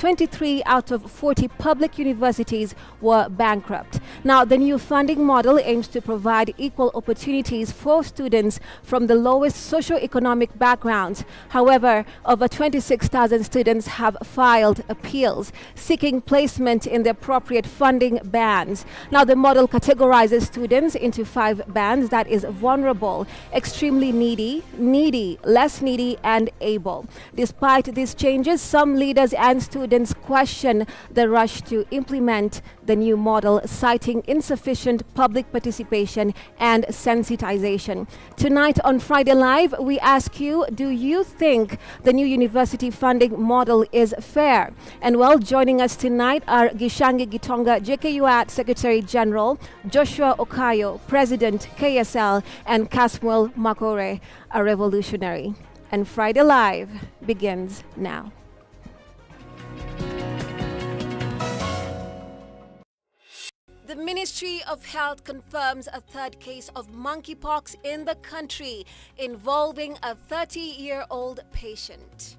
23 out of 40 public universities were bankrupt. Now, the new funding model aims to provide equal opportunities for students from the lowest socio-economic backgrounds. However, over 26,000 students have filed appeals seeking placement in the appropriate funding bands. Now, the model categorizes students into 5 bands, that is vulnerable, extremely needy, less needy, and able. Despite these changes, some leaders and students question the rush to implement the new model, citing insufficient public participation and sensitization. Tonight on Friday Live, we ask you, do you think the new university funding model is fair? And well, joining us tonight are Gishangi Gitonga, JKUAT Secretary General, Joshua Okayo, President, KSL, and Kasmuel Makore, a revolutionary. And Friday Live begins now. The Ministry of Health confirms a 3rd case of monkeypox in the country involving a 30-year-old patient.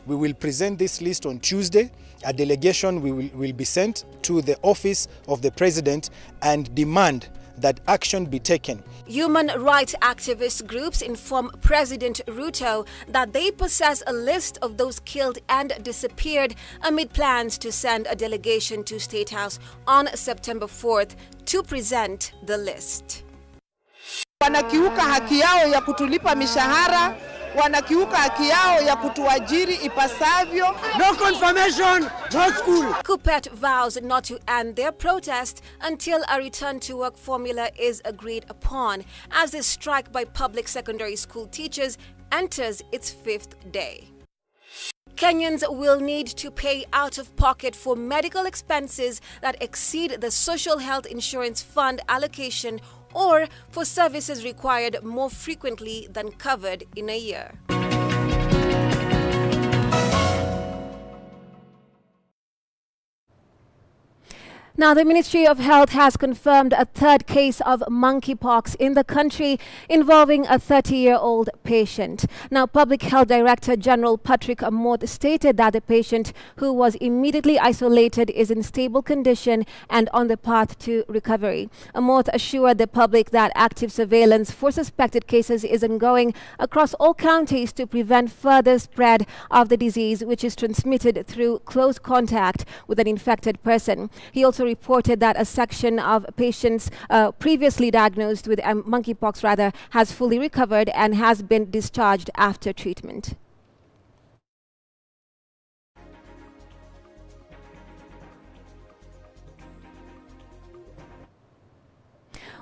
We will present this list on Tuesday. A delegation will be sent to the office of the President and demand that action be taken. Human rights activist groups inform President Ruto that they possess a list of those killed and disappeared amid plans to send a delegation to State House on September 4th to present the list. Wanakiuka haki yao ya kutulipa mishahara, wanakiuka haki yao ya kutuajiri ipasavyo. No confirmation, no school. KUPPET vows not to end their protest until a return to work formula is agreed upon, as the strike by public secondary school teachers enters its 5th day. Kenyans will need to pay out of pocket for medical expenses that exceed the Social Health Insurance Fund allocation or for services required more frequently than covered in a year. Now, the Ministry of Health has confirmed a 3rd case of monkeypox in the country involving a 30-year-old patient. Now, Public Health Director General Patrick Amoth stated that the patient, who was immediately isolated, is in stable condition and on the path to recovery. Amoth assured the public that active surveillance for suspected cases is ongoing across all counties to prevent further spread of the disease, which is transmitted through close contact with an infected person. He also reported that a section of patients previously diagnosed with monkeypox has fully recovered and has been discharged after treatment.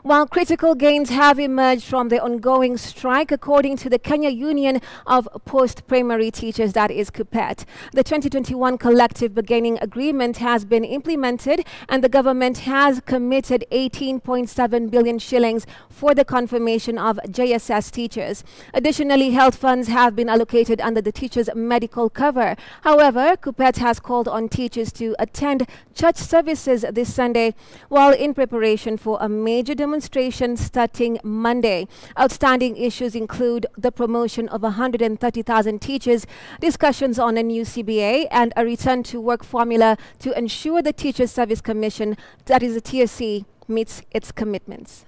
While critical gains have emerged from the ongoing strike, according to the Kenya Union of Post-Primary Teachers, that is KUPPET, the 2021 collective bargaining agreement has been implemented and the government has committed 18.7 billion shillings for the confirmation of JSS teachers. Additionally, health funds have been allocated under the teachers' medical cover. However, KUPPET has called on teachers to attend church services this Sunday while in preparation for a major demonstration starting Monday. Outstanding issues include the promotion of 130,000 teachers, discussions on a new CBA, and a return to work formula to ensure the Teachers Service Commission, that is the TSC, meets its commitments.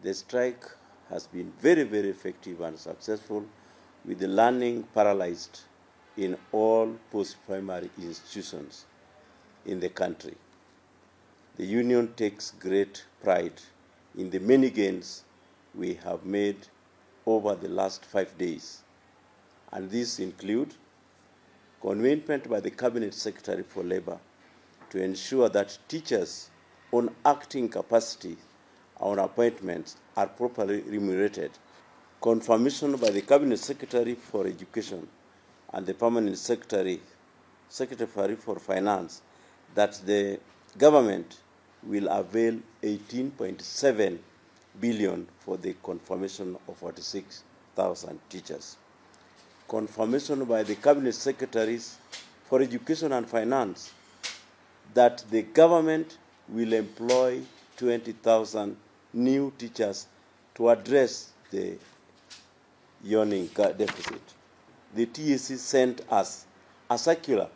The strike has been very, very effective and successful, with the learning paralyzed in all post-primary institutions in the country. The union takes great pride in the many gains we have made over the last 5 days, and these include commitment by the Cabinet Secretary for Labor to ensure that teachers on acting capacity on appointments are properly remunerated, confirmation by the Cabinet Secretary for Education and the Permanent Secretary for Finance that the government will avail 18.7 billion for the confirmation of 46,000 teachers. Confirmation by the Cabinet Secretaries for Education and Finance that the government will employ 20,000 new teachers to address the yawning deficit. the TSC sent us a circular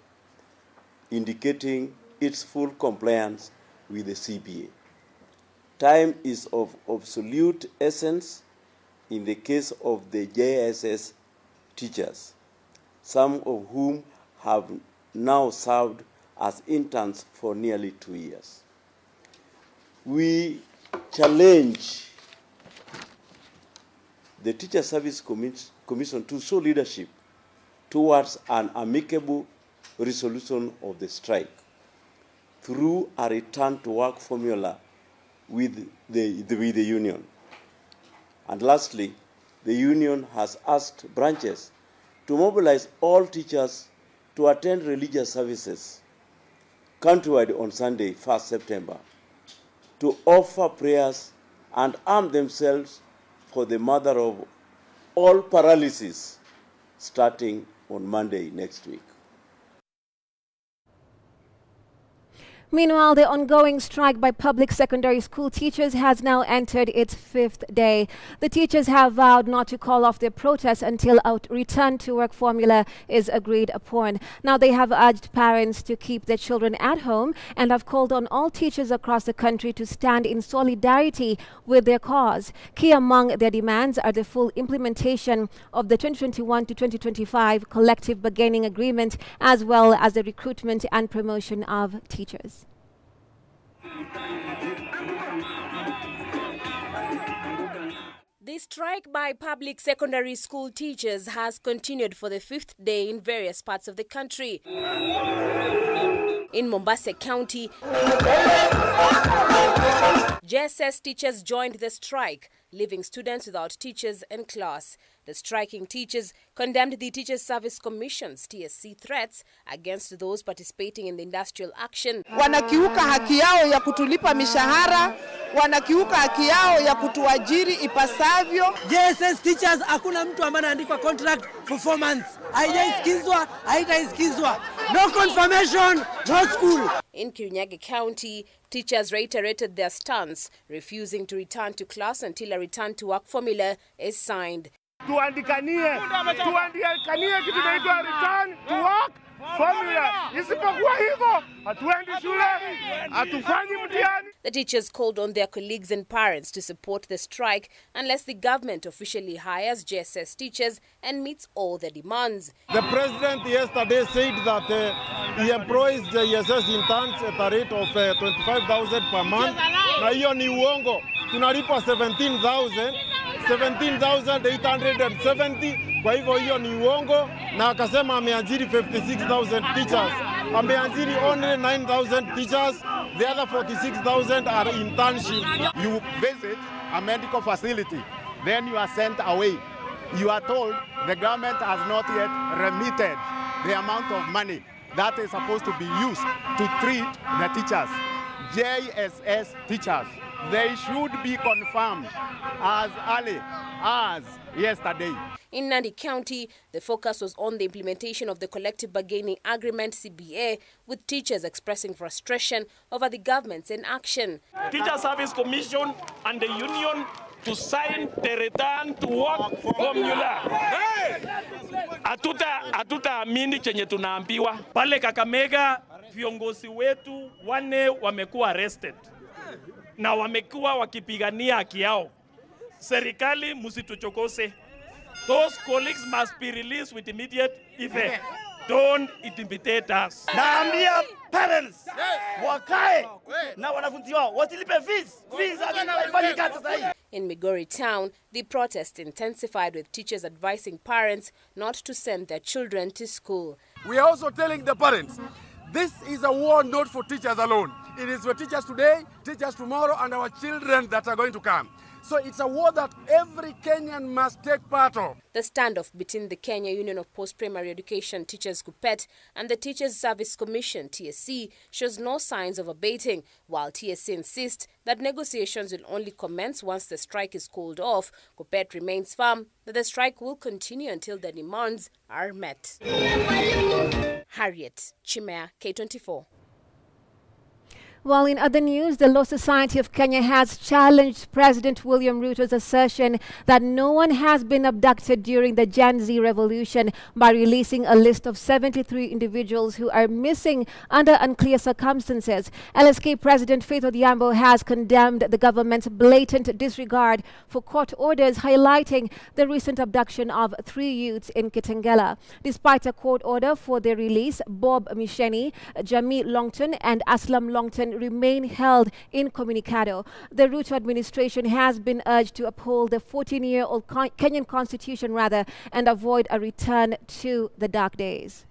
indicating its full compliance with the CBA. Time is of absolute essence in the case of the JSS teachers, some of whom have now served as interns for nearly 2 years. We challenge the Teacher Service Commission to show leadership towards an amicable resolution of the strike through a return to work formula with the union. And lastly, the union has asked branches to mobilize all teachers to attend religious services countrywide on Sunday, 1st September, to offer prayers and arm themselves for the mother of all paralysis starting on Monday next week. Meanwhile, the ongoing strike by public secondary school teachers has now entered its 5th day. The teachers have vowed not to call off their protest until a return to work formula is agreed upon. Now, they have urged parents to keep their children at home and have called on all teachers across the country to stand in solidarity with their cause. Key among their demands are the full implementation of the 2021 to 2025 collective bargaining agreement, as well as the recruitment and promotion of teachers. The strike by public secondary school teachers has continued for the 5th day in various parts of the country. In Mombasa County, JSS teachers joined the strike, leaving students without teachers in class. The striking teachers condemned the Teachers Service Commission's TSC threats against those participating in the industrial action. Wanakiuka haki yao ya kutulipa mishahara, wanakiuka haki yao ya kutuajiri ipasavyo. JSS teachers hakuna mtu ambaye anaandikwa contract for 4 months. Haijasikizwa, haitaisikizwa. No confirmation, no school. In Kirinyaga County, teachers reiterated their stance, refusing to return to class until a return to work formula is signed. Tuandikanie kitu inaitwa return to work formula. Isipokuwa hivyo, hatuendi shule, hatufanyi mtihani. The teachers called on their colleagues and parents to support the strike unless the government officially hires JSS teachers and meets all their demands. The president yesterday said that he employs the JSS interns at a rate of 25,000 per month. Na hiyo ni uongo. Tunalipa 17,870. Kwa hivyo hiyo ni uongo, na akasema ameajiri 56,000 teachers. Ameajiri only 9,000 teachers. The other 46,000 are internship. You visit a medical facility, then you are sent away. You are told the government has not yet remitted the amount of money that is supposed to be used to treat the teachers. JSS teachers, they should be confirmed as early as yesterday. In Nandi County, the focus was on the implementation of the collective bargaining agreement CBA, with teachers expressing frustration over the government's inaction. Teacher Service Commission and the union to sign the return to work formula. Hatutaamini chenye tunaambiwa. Pale Kakamega, viongozi wetu 4 wamekuwa arrested na wamekuwa wakipigania haki yao. Serikali msituchokose. Those colleagues must be released with immediate effect. Don't intimidate us. Naambia parents wakae na wanafunzi wao wasilipe fees. Fees hazifanyi kazi sasa hivi. In Migori Town, the protest intensified, with teachers advising parents not to send their children to school. We are also telling the parents, this is a war not for teachers alone. It is for teachers today, teachers tomorrow, and our children that are going to come. So it's a war that every Kenyan must take part of. The standoff between the Kenya Union of Post-Primary Education Teachers KUPPET and the Teachers Service Commission TSC shows no signs of abating, while TSC insists that negotiations will only commence once the strike is called off. KUPPET remains firm that the strike will continue until the demands are met. Harriet Chimea, K24. While in other news, the Law Society of Kenya has challenged President William Ruto's assertion that no one has been abducted during the Gen Z revolution by releasing a list of 73 individuals who are missing under unclear circumstances. LSK President Faith Odhiambo has condemned the government's blatant disregard for court orders, highlighting the recent abduction of 3 youths in Kitengela. Despite a court order for their release, Bob Misheni, Jamie Longton and Aslam Longton remain held incommunicado. The Ruto administration has been urged to uphold the 14-year-old Kenyan constitution and avoid a return to the dark days.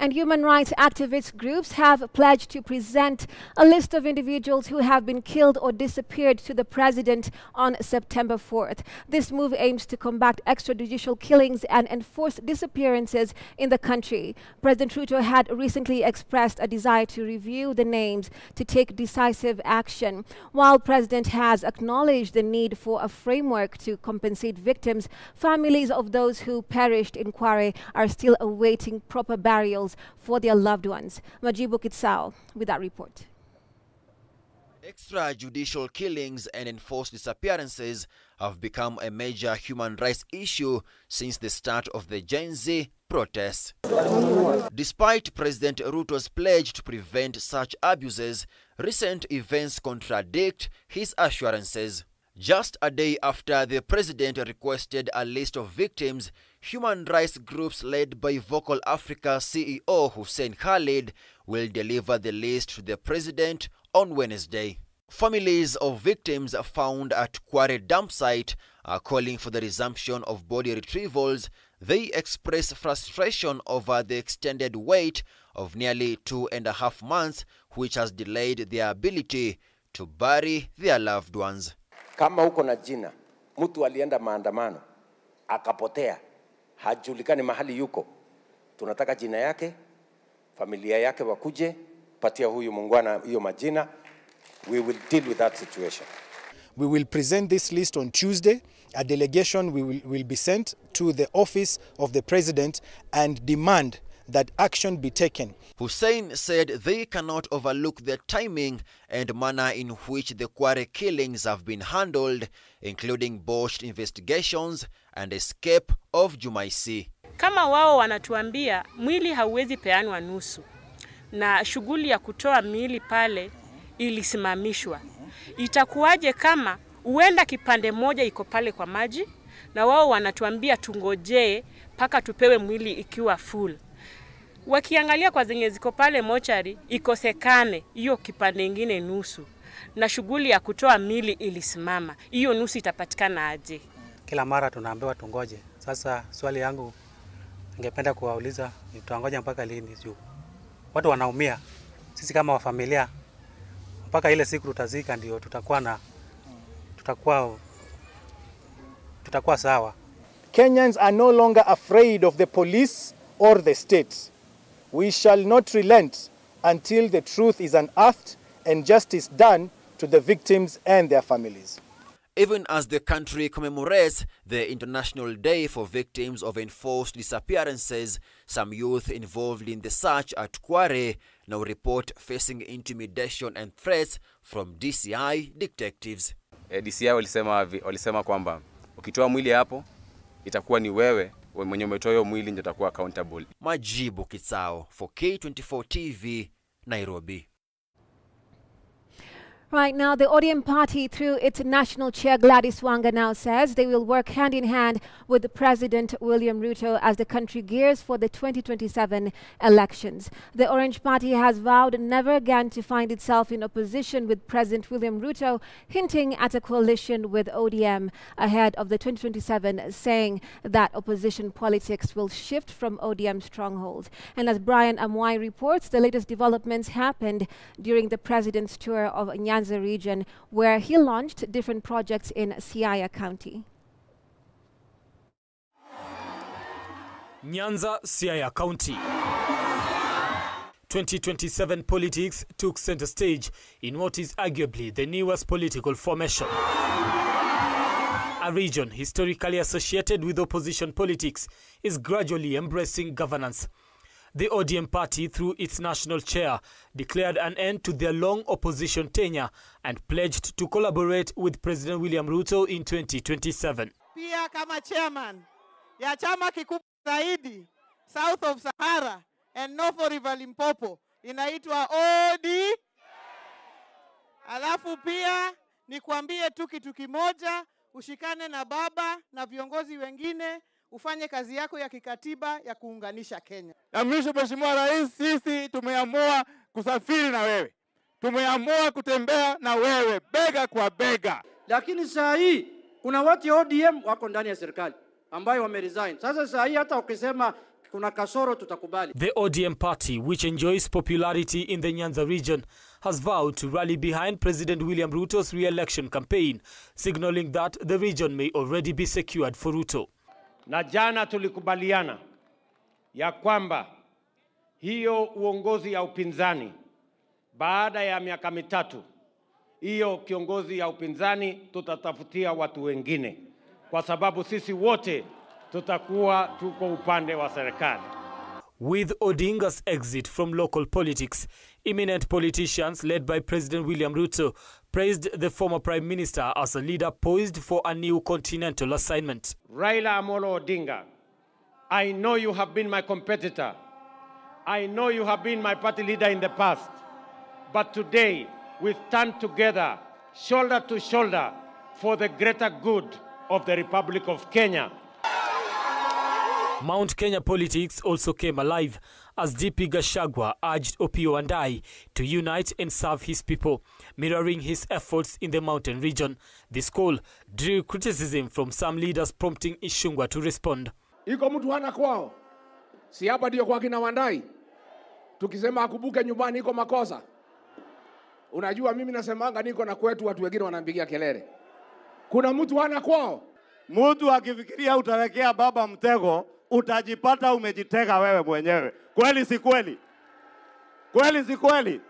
And human rights activist groups have pledged to present a list of individuals who have been killed or disappeared to the president on September 4th. This move aims to combat extrajudicial killings and enforce disappearances in the country. President Ruto had recently expressed a desire to review the names to take decisive action. While President has acknowledged the need for a framework to compensate victims, families of those who perished in Kware are still awaiting proper burials for their loved ones. Majibu Kitsao with that report. Extrajudicial killings and enforced disappearances have become a major human rights issue since the start of the Gen Z protests. Despite President Ruto's pledge to prevent such abuses, recent events contradict his assurances. Just a day after the president requested a list of victims, human rights groups led by Vocal Africa CEO Hussein Khalid will deliver the list to the president on Wednesday. Families of victims found at Kware dump site are calling for the resumption of body retrievals. They express frustration over the extended wait of nearly 2.5 months, which has delayed their ability to bury their loved ones. Kama uko na jina, mtu alienda maandamano, akapotea, hajulikani mahali yuko, tunataka jina yake, familia yake wakuje, patia huyu mungwana hiyo majina. We will deal with that situation. We will present this list on Tuesday. A delegation will be sent to the office of the president and demand that action be taken. Hussein said they cannot overlook the timing and manner in which the Kware killings have been handled, including botched investigations and escape of Jumaisi. Kama wao wanatuambia mwili hauwezi peanwa nusu na shughuli ya kutoa miili pale ilisimamishwa, itakuwaje kama uenda kipande moja iko pale kwa maji na wao wanatuambia tungojee paka tupewe mwili ikiwa full? Wakiangalia kwa zenye ziko pale mochari, ikosekane hiyo kipande ingine nusu na shughuli ya kutoa mili ilisimama, hiyo nusu itapatikana aje? Kila mara tunaambiwa tungoje. Sasa swali yangu ningependa kuwauliza, tuangoje mpaka lini juu watu wanaumia? Sisi kama wa familia mpaka ile siku tutazika ndio tutakuwa sawa. Kenyans are no longer afraid of the police or the state. We shall not relent until the truth is unearthed and justice done to the victims and their families. Even as the country commemorates the International Day for Victims of Enforced Disappearances, some youth involved in the search at Kware now report facing intimidation and threats from DCI detectives. DCI walisema kwamba ukitoa mwili hapo itakuwa ni wewe mwenye umetoa hiyo mwili ndio utakuwa accountable. Majibu Kitsao for K24 TV, Nairobi. Right now, the ODM party, through its national chair Gladys Wanga, now says they will work hand in hand with President William Ruto as the country gears for the 2027 elections. The Orange Party has vowed never again to find itself in opposition with President William Ruto, hinting at a coalition with ODM ahead of the 2027, saying that opposition politics will shift from ODM strongholds. And as Brian Amwai reports, the latest developments happened during the president's tour of Nyanza region, where he launched different projects in Siaya County. Nyanza, Siaya County. 2027 politics took center stage in what is arguably the newest political formation. A region historically associated with opposition politics is gradually embracing governance. The ODM party, through its national chair, declared an end to their long opposition tenure and pledged to collaborate with President William Ruto in 2027. Pia kama chairman ya chama kikubwa zaidi south of Sahara and north of River Limpopo inaitwa OD. Alafu pia nikwambie tu kitu kimoja, ushikane na baba na viongozi wengine, ufanye kazi yako ya kikatiba ya kuunganisha Kenya. Na mwisho, Mheshimiwa Rais, sisi tumeamua kusafiri na wewe. Tumeamua kutembea na wewe bega kwa bega. Lakini saa hii kuna watu ODM wako ndani ya serikali ambayo wameresign. Sasa saa hii hata ukisema kuna kasoro tutakubali. The ODM party, which enjoys popularity in the Nyanza region, has vowed to rally behind President William Ruto's re-election campaign, signaling that the region may already be secured for Ruto. Na jana tulikubaliana ya kwamba hiyo uongozi ya upinzani baada ya miaka mitatu, hiyo kiongozi ya upinzani tutatafutia watu wengine, kwa sababu sisi wote tutakuwa tuko upande wa serikali. With Odinga's exit from local politics, eminent politicians led by President William Ruto praised the former Prime Minister as a leader poised for a new continental assignment. Raila Amolo Odinga, I know you have been my competitor. I know you have been my party leader in the past. But today, we stand together, shoulder to shoulder, for the greater good of the Republic of Kenya. Mount Kenya politics also came alive as DP Gachagua urged Opiyo Wandayi to unite and serve his people, mirroring his efforts in the mountain region. This call drew criticism from some leaders, prompting Ishungwa to respond. Iko mtu hana kwao. Si hapa ndio kwa kina Wandayi. Tukisema akubuke nyumbani iko makosa. Unajua mimi nasemanga niko na kwetu, watu wengine wanampigia kelele. Kuna mtu hana kwao. Mtu akifikiria utawekea baba mtego, utajipata umejitega wewe mwenyewe. Kweli si kweli? Kweli si kweli?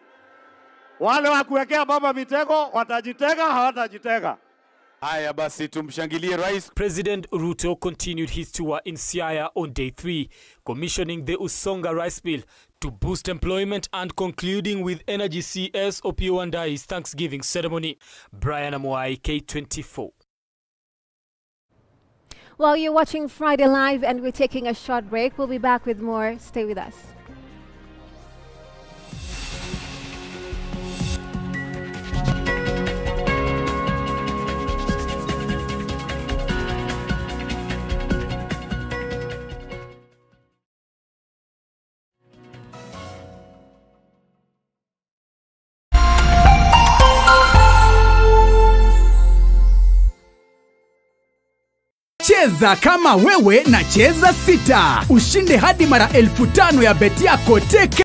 Wale wa kuwekea baba mitego watajitega, hawatajitega. Haya basi tumshangilie rais. President Ruto continued his tour in Siaya on day 3, commissioning the Usonga rice mill to boost employment and concluding with Energy CS Opiyo Wandayi's Thanksgiving ceremony. Brian Amuai, K24. Well, you're watching Friday Live and we're taking a short break. We'll be back with more. Stay with us. Cheza kama wewe na cheza sita. Ushinde hadi mara 5,000 ya beti yako teke.